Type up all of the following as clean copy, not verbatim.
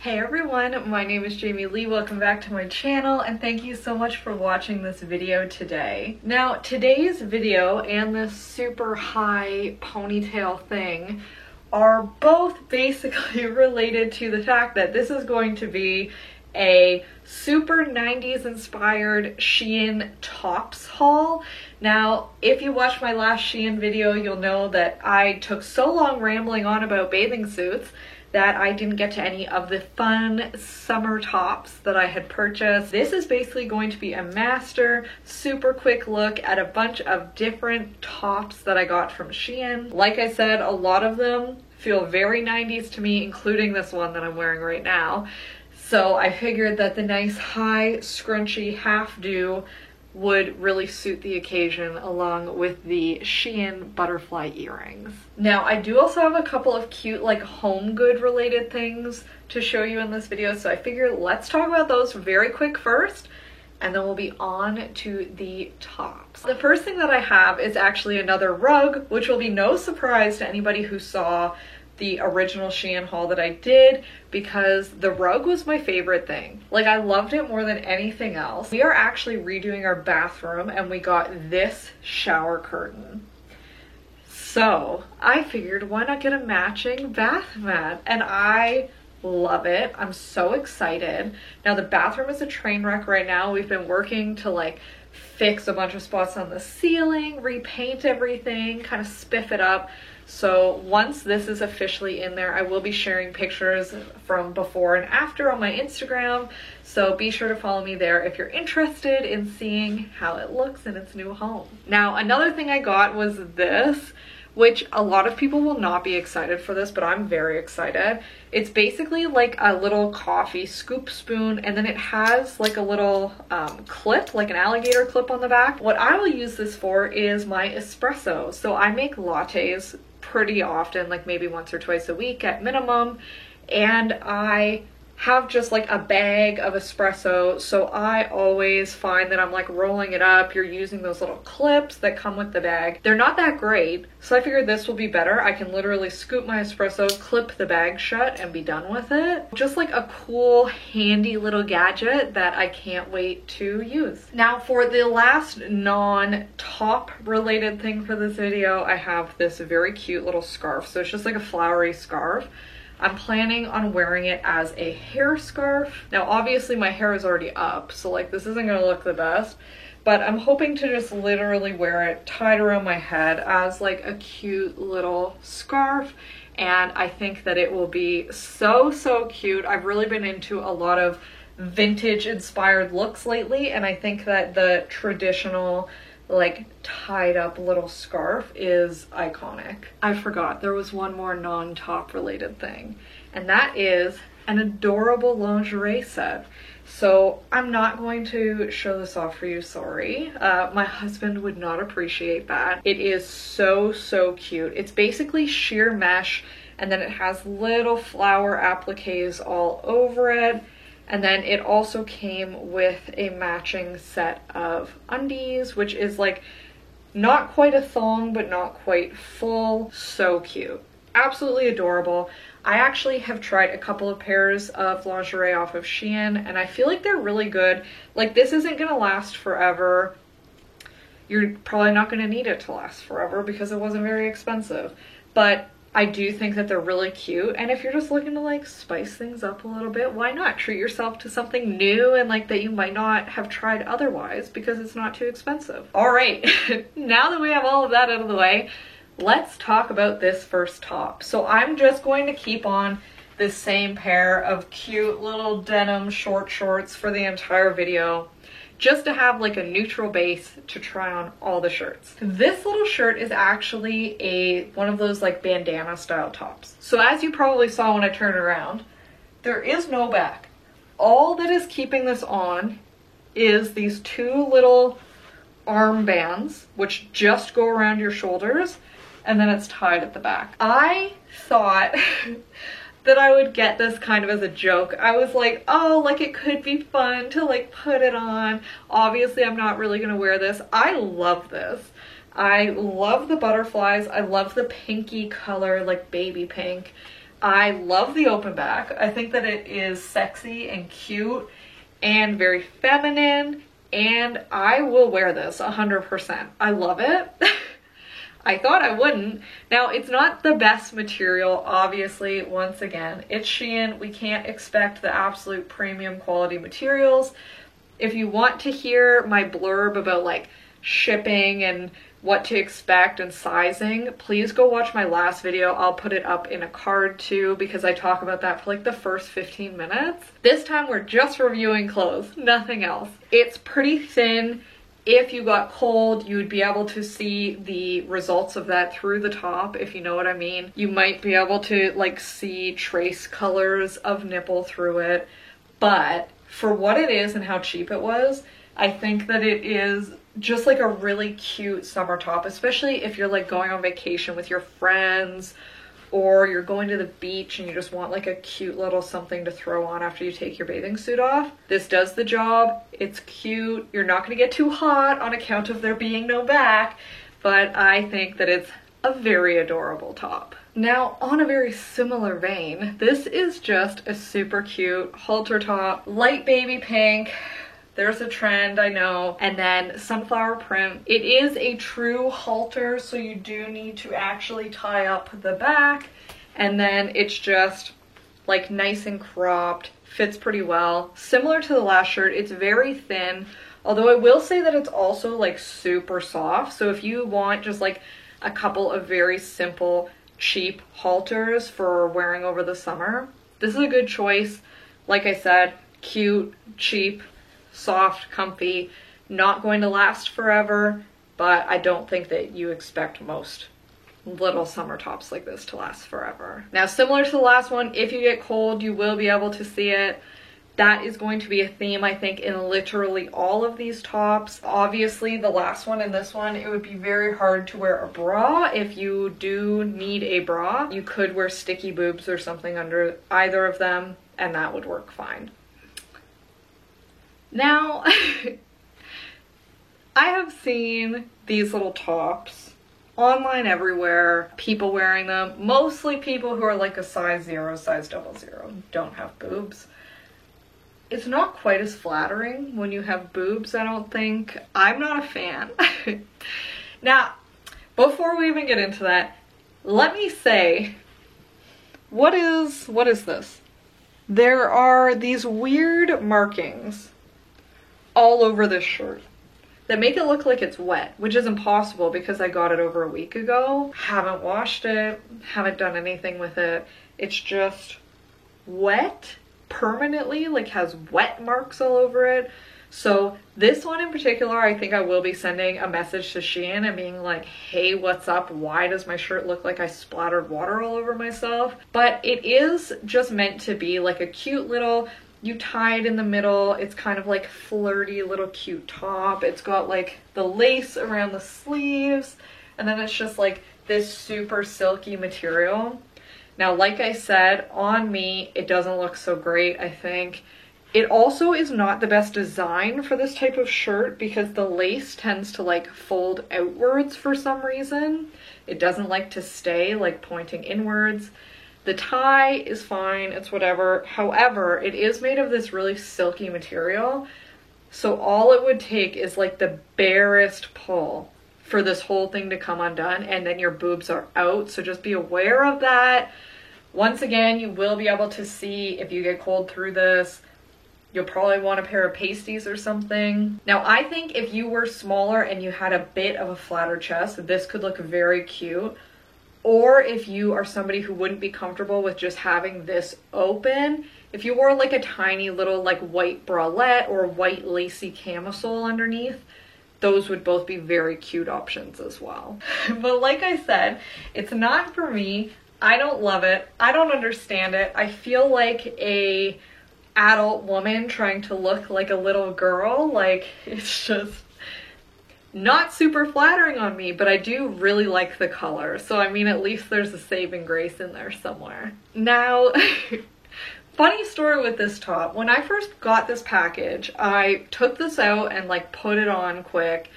Hey everyone, my name is Jamie Lee. Welcome back to my channel and thank you so much for watching this video today. Now today's video and this super high ponytail thing are both basically related to the fact that this is going to be a super 90s inspired Shein tops haul. Now, if you watched my last Shein video, you'll know that I took so long rambling on about bathing suits that I didn't get to any of the fun summer tops that I had purchased. This is basically going to be a master, super quick look at a bunch of different tops that I got from Shein. Like I said, a lot of them feel very 90s to me, including this one that I'm wearing right now. So I figured that the nice high scrunchy half do would really suit the occasion, along with the Shein butterfly earrings. Now I do also have a couple of cute like home good related things to show you in this video, so I figured let's talk about those very quick first and then we'll be on to the tops. The first thing that I have is actually another rug, which will be no surprise to anybody who saw the original Shein haul that I did, because the rug was my favorite thing. Like, I loved it more than anything else. We are actually redoing our bathroom and we got this shower curtain. So I figured, why not get a matching bath mat? And I love it. I'm so excited. Now the bathroom is a train wreck right now. We've been working to like fix a bunch of spots on the ceiling, repaint everything, kind of spiff it up. So once this is officially in there, I will be sharing pictures from before and after on my Instagram. So be sure to follow me there if you're interested in seeing how it looks in its new home. Now, another thing I got was this, which a lot of people will not be excited for this, but I'm very excited. It's basically like a little coffee scoop spoon, and then it has like a little clip, like an alligator clip on the back. What I will use this for is my espresso. So I make lattes pretty often, like maybe once or twice a week at minimum, and I have just like a bag of espresso, so I always find that I'm like rolling it up. You're using those little clips that come with the bag. They're not that great, so I figured this will be better. I can literally scoop my espresso, clip the bag shut, and be done with it. Just like a cool, handy little gadget that I can't wait to use. Now for the last non-top related thing for this video, I have this very cute little scarf. So it's just like a flowery scarf. I'm planning on wearing it as a hair scarf. Now obviously my hair is already up, so like this isn't gonna look the best, but I'm hoping to just literally wear it tied around my head as like a cute little scarf, and I think that it will be so cute. I've really been into a lot of vintage inspired looks lately, and I think that the traditional like tied up little scarf is iconic. I forgot there was one more non-top related thing, and that is an adorable lingerie set. So I'm not going to show this off for you, sorry. My husband would not appreciate that. It is so cute. It's basically sheer mesh, and then it has little flower appliques all over it. And then it also came with a matching set of undies, which is like not quite a thong, but not quite full. So cute. Absolutely adorable. I actually have tried a couple of pairs of lingerie off of Shein, and I feel like they're really good. Like, this isn't gonna last forever. You're probably not gonna need it to last forever because it wasn't very expensive. But I do think that they're really cute, and if you're just looking to like spice things up a little bit, why not treat yourself to something new and like that you might not have tried otherwise, because it's not too expensive. All right, now that we have all of that out of the way, let's talk about this first top. So I'm just going to keep on this same pair of cute little denim short shorts for the entire video, just to have like a neutral base to try on all the shirts. This little shirt is actually one of those like bandana style tops. So as you probably saw when I turned around, there is no back. All that is keeping this on is these two little armbands, which just go around your shoulders, and then it's tied at the back. I thought that I would get this kind of as a joke. I was like, oh, like it could be fun to like put it on. Obviously, I'm not really gonna wear this. I love this. I love the butterflies. I love the pinky color, like baby pink. I love the open back. I think that it is sexy and cute and very feminine, and I will wear this 100%. I love it. I thought I wouldn't. Now, it's not the best material, obviously. Once again, it's Shein. We can't expect the absolute premium quality materials. If you want to hear my blurb about like shipping and what to expect and sizing, please go watch my last video. I'll put it up in a card too, because I talk about that for like the first 15 minutes. This time we're just reviewing clothes, nothing else. It's pretty thin. If you got cold, you would be able to see the results of that through the top, if you know what I mean. You might be able to like see trace colors of nipple through it, but for what it is and how cheap it was, I think that it is just like a really cute summer top, especially if you're like going on vacation with your friends, or you're going to the beach and you just want like a cute little something to throw on after you take your bathing suit off. This does the job. It's cute. You're not going to get too hot on account of there being no back, but I think that it's a very adorable top. Now, on a very similar vein, this is just a super cute halter top, light baby pink. There's a trend, I know. And then sunflower print. It is a true halter, so you do need to actually tie up the back. And then it's just like nice and cropped, fits pretty well. Similar to the last shirt, it's very thin. Although I will say that it's also like super soft. So if you want just like a couple of very simple, cheap halters for wearing over the summer, this is a good choice. Like I said, cute, cheap, soft, comfy, not going to last forever, but I don't think that you expect most little summer tops like this to last forever. Now, similar to the last one, if you get cold, you will be able to see it. That is going to be a theme, I think, in literally all of these tops. Obviously, the last one and this one, it would be very hard to wear a bra. If you do need a bra, you could wear sticky boobs or something under either of them, and that would work fine. Now, I have seen these little tops online everywhere, people wearing them, mostly people who are like a size 0, size 00, don't have boobs. It's not quite as flattering when you have boobs, I don't think. I'm not a fan. Now, before we even get into that, let me say, what is this? There are these weird markings all over this shirt that make it look like it's wet, which is impossible because I got it over a week ago. Haven't washed it, haven't done anything with it. It's just wet permanently, like has wet marks all over it. So this one in particular, I think I will be sending a message to Shein and being like, hey, what's up? Why does my shirt look like I splattered water all over myself? But it is just meant to be like a cute little, you tie it in the middle. It's kind of like flirty little cute top. It's got like the lace around the sleeves, and then it's just like this super silky material. Now, like I said, on me, it doesn't look so great, I think. It also is not the best design for this type of shirt because the lace tends to like fold outwards for some reason. It doesn't like to stay like pointing inwards. The tie is fine, it's whatever. However, it is made of this really silky material. So all it would take is like the barest pull for this whole thing to come undone, and then your boobs are out. So just be aware of that. Once again, you will be able to see if you get cold through this. You'll probably want a pair of pasties or something. Now, I think if you were smaller and you had a bit of a flatter chest, this could look very cute. Or if you are somebody who wouldn't be comfortable with just having this open, if you wore like a tiny little like white bralette or white lacy camisole underneath, those would both be very cute options as well. But like I said, it's not for me. I don't love it. I don't understand it. I feel like a adult woman trying to look like a little girl. Like, it's just not super flattering on me, but I do really like the color. So I mean, at least there's a saving grace in there somewhere. Now, funny story with this top. When I first got this package, I took this out and like put it on quick,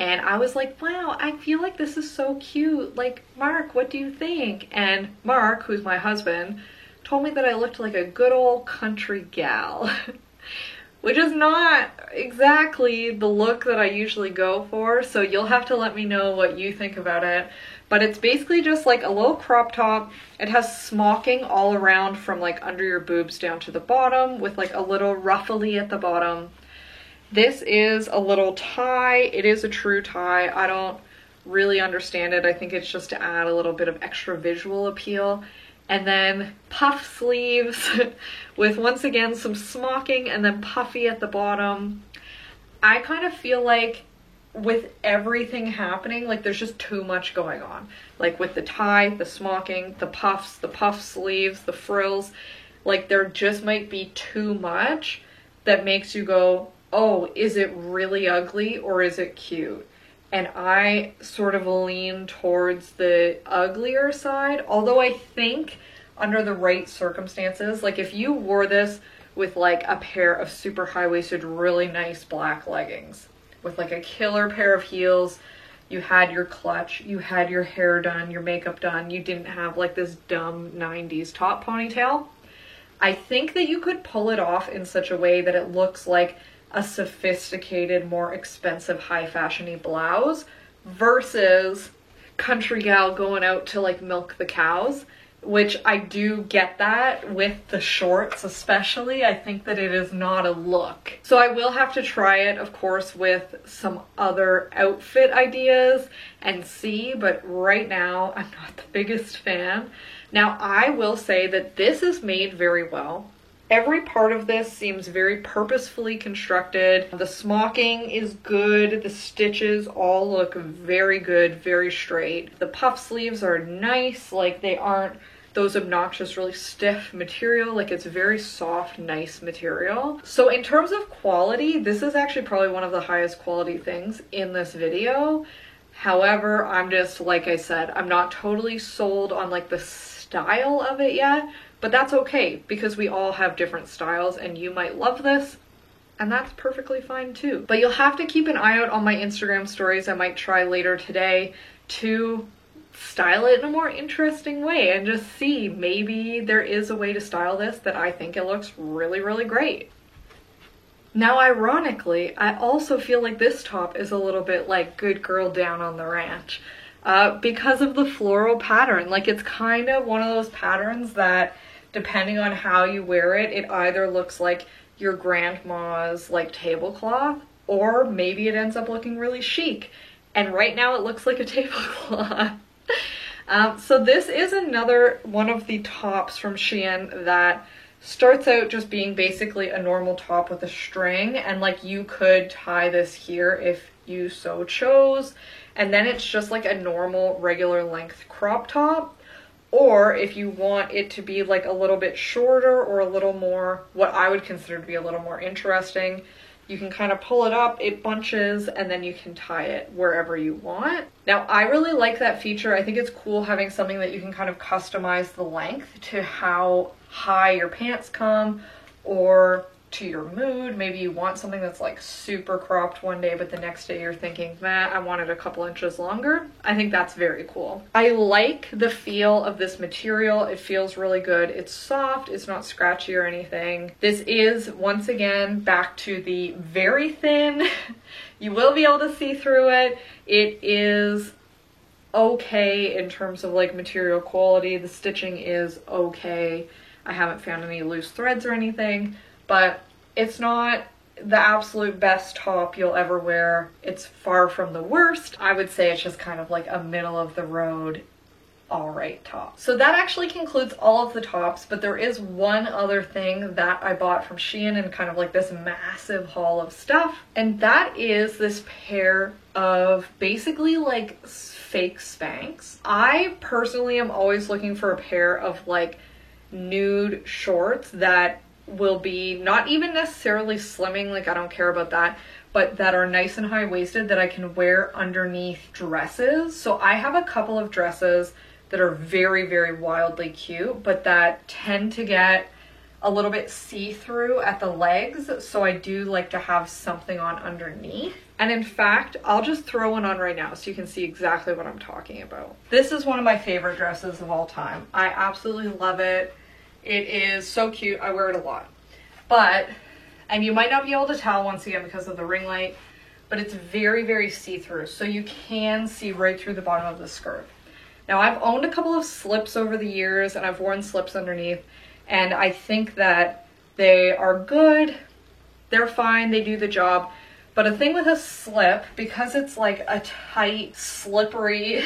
And I was like, wow, I feel like this is so cute. Like, Mark, what do you think? And Mark, who's my husband, told me that I looked like a good old country gal, which is not exactly the look that I usually go for. So you'll have to let me know what you think about it. But it's basically just like a little crop top. It has smocking all around from like under your boobs down to the bottom with like a little ruffly at the bottom. This is a little tie. It is a true tie. I don't really understand it. I think it's just to add a little bit of extra visual appeal. And then puff sleeves with, once again, some smocking and then puffy at the bottom. I kind of feel like with everything happening, like there's just too much going on. Like with the tie, the smocking, the puffs, the puff sleeves, the frills, like there just might be too much that makes you go, oh, is it really ugly or is it cute? And I sort of lean towards the uglier side, although I think under the right circumstances, like if you wore this with like a pair of super high-waisted, really nice black leggings, with like a killer pair of heels, you had your clutch, you had your hair done, your makeup done, you didn't have like this dumb 90s top ponytail, I think that you could pull it off in such a way that it looks like a sophisticated, more expensive, high fashion-y blouse versus country gal going out to like milk the cows, which I do get that with the shorts especially. I think that it is not a look. So I will have to try it, of course, with some other outfit ideas and see, but right now I'm not the biggest fan. Now I will say that this is made very well. Every part of this seems very purposefully constructed. The smocking is good. The stitches all look very good, very straight. The puff sleeves are nice, like they aren't those obnoxious, really stiff material. Like it's very soft, nice material. So in terms of quality, this is actually probably one of the highest quality things in this video. However, I'm just, like I said, I'm not totally sold on like the style of it yet. But that's okay, because we all have different styles and you might love this and that's perfectly fine too. But you'll have to keep an eye out on my Instagram stories. I might try later today to style it in a more interesting way and just see, maybe there is a way to style this that I think it looks really, really great. Now, ironically, I also feel like this top is a little bit like Good Girl Down on the Ranch because of the floral pattern. Like it's kind of one of those patterns that depending on how you wear it, it either looks like your grandma's like tablecloth, or maybe it ends up looking really chic. And right now it looks like a tablecloth. So this is another one of the tops from Shein that starts out just being basically a normal top with a string, and like you could tie this here if you so chose, and then it's just like a normal regular length crop top. Or if you want it to be like a little bit shorter or a little more, what I would consider to be a little more interesting, you can kind of pull it up, it bunches, and then you can tie it wherever you want. Now, I really like that feature. I think it's cool having something that you can kind of customize the length to how high your pants come or to your mood. Maybe you want something that's like super cropped one day, but the next day you're thinking, man, I want it a couple inches longer. I think that's very cool. I like the feel of this material. It feels really good. It's soft, it's not scratchy or anything. This is, once again, back to the very thin. You will be able to see through it. It is okay in terms of like material quality. The stitching is okay. I haven't found any loose threads or anything, but it's not the absolute best top you'll ever wear. It's far from the worst. I would say it's just kind of like a middle of the road, all right top. So that actually concludes all of the tops, but there is one other thing that I bought from Shein in kind of like this massive haul of stuff, and that is this pair of basically like fake Spanx. I personally am always looking for a pair of like nude shorts that will be not even necessarily slimming, like I don't care about that, but that are nice and high-waisted that I can wear underneath dresses. So I have a couple of dresses that are very, very wildly cute, but that tend to get a little bit see-through at the legs, so I do like to have something on underneath. And in fact, I'll just throw one on right now so you can see exactly what I'm talking about. This is one of my favorite dresses of all time. I absolutely love it. It is so cute. I wear it a lot. But, and you might not be able to tell once again because of the ring light, but it's very, very see-through, so you can see right through the bottom of the skirt. Now, I've owned a couple of slips over the years, and I've worn slips underneath, and I think that they are good, they're fine, they do the job. But a thing with a slip, because it's like a tight, slippery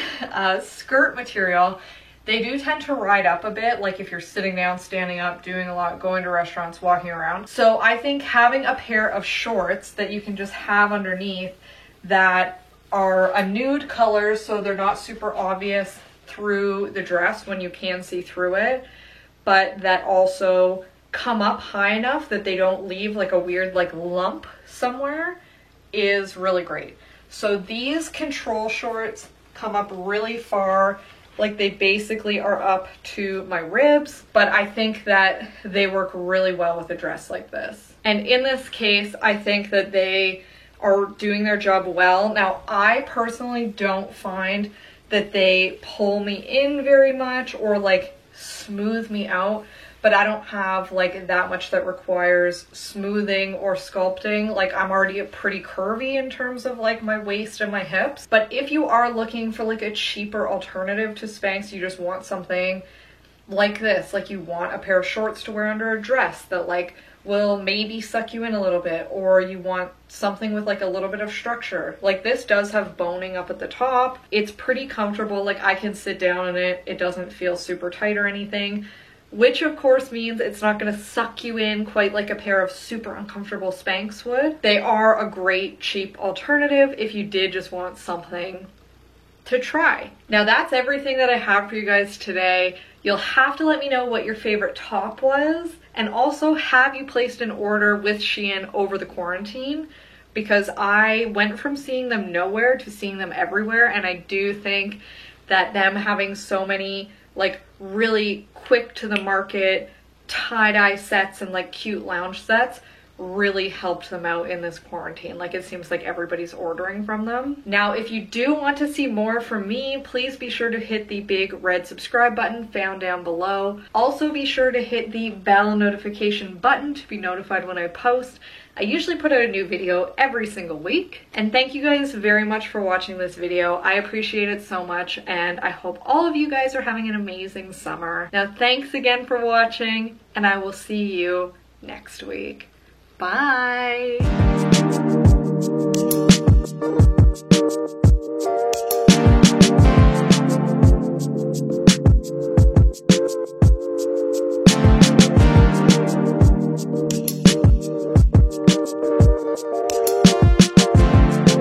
skirt material, they do tend to ride up a bit, like if you're sitting down, standing up, doing a lot, going to restaurants, walking around. So I think having a pair of shorts that you can just have underneath that are a nude color, so they're not super obvious through the dress when you can see through it, but that also come up high enough that they don't leave like a weird like lump somewhere, is really great. So these control shorts come up really far, like they basically are up to my ribs, but I think that they work really well with a dress like this. And in this case, I think that they are doing their job well. Now, I personally don't find that they pull me in very much or like smooth me out, but I don't have like that much that requires smoothing or sculpting. Like I'm already pretty curvy in terms of like my waist and my hips. But if you are looking for like a cheaper alternative to Spanx, you just want something like this, like you want a pair of shorts to wear under a dress that like will maybe suck you in a little bit, or you want something with like a little bit of structure. Like this does have boning up at the top. It's pretty comfortable, like I can sit down in it. It doesn't feel super tight or anything, which of course means it's not going to suck you in quite like a pair of super uncomfortable Spanx would. They are a great cheap alternative if you did just want something to try. Now that's everything that I have for you guys today. You'll have to let me know what your favorite top was, and also have you placed an order with Shein over the quarantine, because I went from seeing them nowhere to seeing them everywhere, and I do think that them having so many like really quick to the market tie-dye sets and like cute lounge sets really helped them out in this quarantine. Like it seems like everybody's ordering from them. Now, if you do want to see more from me, please be sure to hit the big red subscribe button found down below. Also be sure to hit the bell notification button to be notified when I post. I usually put out a new video every single week. And thank you guys very much for watching this video. I appreciate it so much, and I hope all of you guys are having an amazing summer. Now, thanks again for watching, and I will see you next week. Bye!